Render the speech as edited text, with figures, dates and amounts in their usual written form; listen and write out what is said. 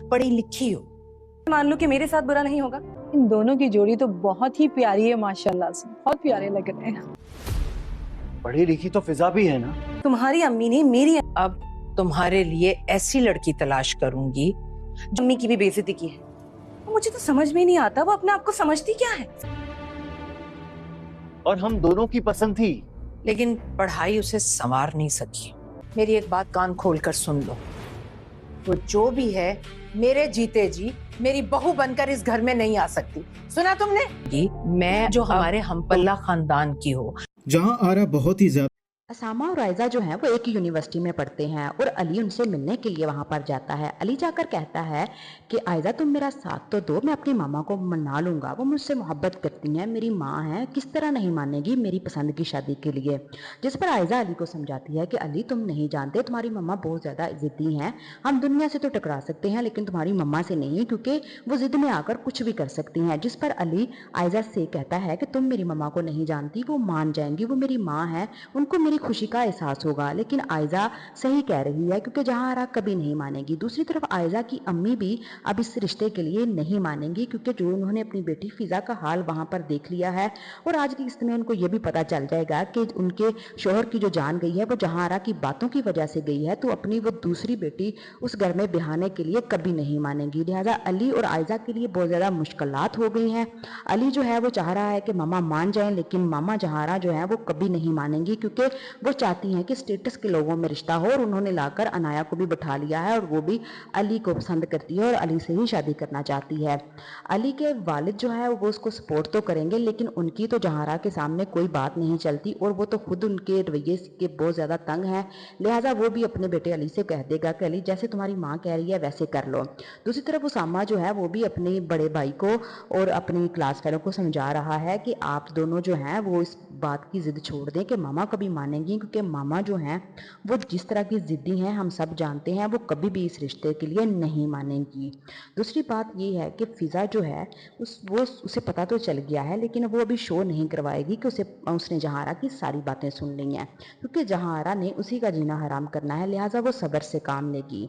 पढ़ी लिखी हो। मान लो कि मेरे साथ बुरा नहीं होगा। इन दोनों की जोड़ी तो बहुत ही प्यारी है माशाल्लाह से, बहुत प्यारे लग रहे हैं। पढ़ी लिखी तो फिजा भी है ना। तुम्हारी अम्मी ने मेरी अब तुम्हारे लिए ऐसी लड़की तलाश करूंगी। अम्मी की भी बेइज्जती की है। मुझे तो समझ में नहीं आता वो अपने आप को समझती क्या है। और हम दोनों की पसंद थी। लेकिन पढ़ाई उसे संवार नहीं सकी। मेरी एक बात कान खोल कर सुन लो, वो जो भी है मेरे जीते जी मेरी बहू बनकर इस घर में नहीं आ सकती। सुना तुमने? मैं जो हमारे हमपल्ला खानदान की हो। जहां आरा बहुत ही ज्यादा असामा और आयजा जो हैं वो एक ही यूनिवर्सिटी में पढ़ते हैं और अली उनसे मिलने के लिए वहाँ पर जाता है। अली जाकर कहता है कि आयजा तुम मेरा साथ तो दो, मैं अपनी मामा को मना लूँगा, वो मुझसे मोहब्बत करती हैं, मेरी माँ है, किस तरह नहीं मानेगी मेरी पसंद की शादी के लिए। जिस पर आयजा अली को समझाती है कि अली तुम नहीं जानते, तुम्हारी मम्मा बहुत ज़्यादा ज़िद्दी हैं, हम दुनिया से तो टकरा सकते हैं लेकिन तुम्हारी मम्मा से नहीं, क्योंकि वो ज़िद में आकर कुछ भी कर सकती हैं। जिस पर अली आयजा से कहता है कि तुम मेरी मम्मा को नहीं जानती, वो मान जाएंगी, वो मेरी माँ है, उनको मेरी खुशी का एहसास होगा। लेकिन आयजा सही कह रही है क्योंकि जहां आरा कभी नहीं मानेगी। दूसरी तरफ आयजा की अम्मी भी अब इस रिश्ते के लिए नहीं मानेंगी क्योंकि जो उन्होंने अपनी बेटी फिजा का हाल वहां पर देख लिया है और आज की किस्त में उनको ये भी पता चल जाएगा कि उनके शोहर की जो जान गई है वो जहां आरा की बातों की वजह से गई है, तो अपनी वो दूसरी बेटी उस घर में बिहाने के लिए कभी नहीं मानेंगी। लिहाजा अली और आयजा के लिए बहुत ज़्यादा मुश्किलात हो गई हैं। अली जो है वो चाह रहा है कि मामा मान जाएं, लेकिन मामा जहारा जो है वो कभी नहीं मानेंगी क्योंकि वो चाहती हैं कि स्टेटस के लोगों में रिश्ता हो, और उन्होंने लाकर अनाया को भी बैठा लिया है और वो भी अली को पसंद करती है और अली से ही शादी करना चाहती है। अली के वालिद जो है वो उसको सपोर्ट तो करेंगे लेकिन उनकी तो जहारा के सामने कोई बात नहीं चलती और वो तो खुद उनके रवैये के बहुत ज़्यादा तंग हैं। लिहाजा वो भी अपने बेटे अली से कह देगा कि अली जैसे तुम्हारी माँ कह रही है वैसे कर लो। दूसरी तरफ उसामा जो है वो भी अपने बड़े भाई को और अपनी क्लास फेलो को समझा रहा है कि आप दोनों जो हैं वो इस बात की ज़िद छोड़ दें कि मामा कभी मानेंगी, क्योंकि मामा जो हैं वो जिस तरह की ज़िद्दी हैं हम सब जानते हैं, वो कभी भी इस रिश्ते के लिए नहीं मानेंगी। दूसरी बात ये है कि फ़िज़ा जो है उसे पता तो चल गया है लेकिन वो अभी शो नहीं करवाएगी कि उसने जहारा की सारी बातें सुन ली हैं, क्योंकि जहारा ने उसी का जीना हराम करना है, लिहाजा वो सब्र से काम लेगी।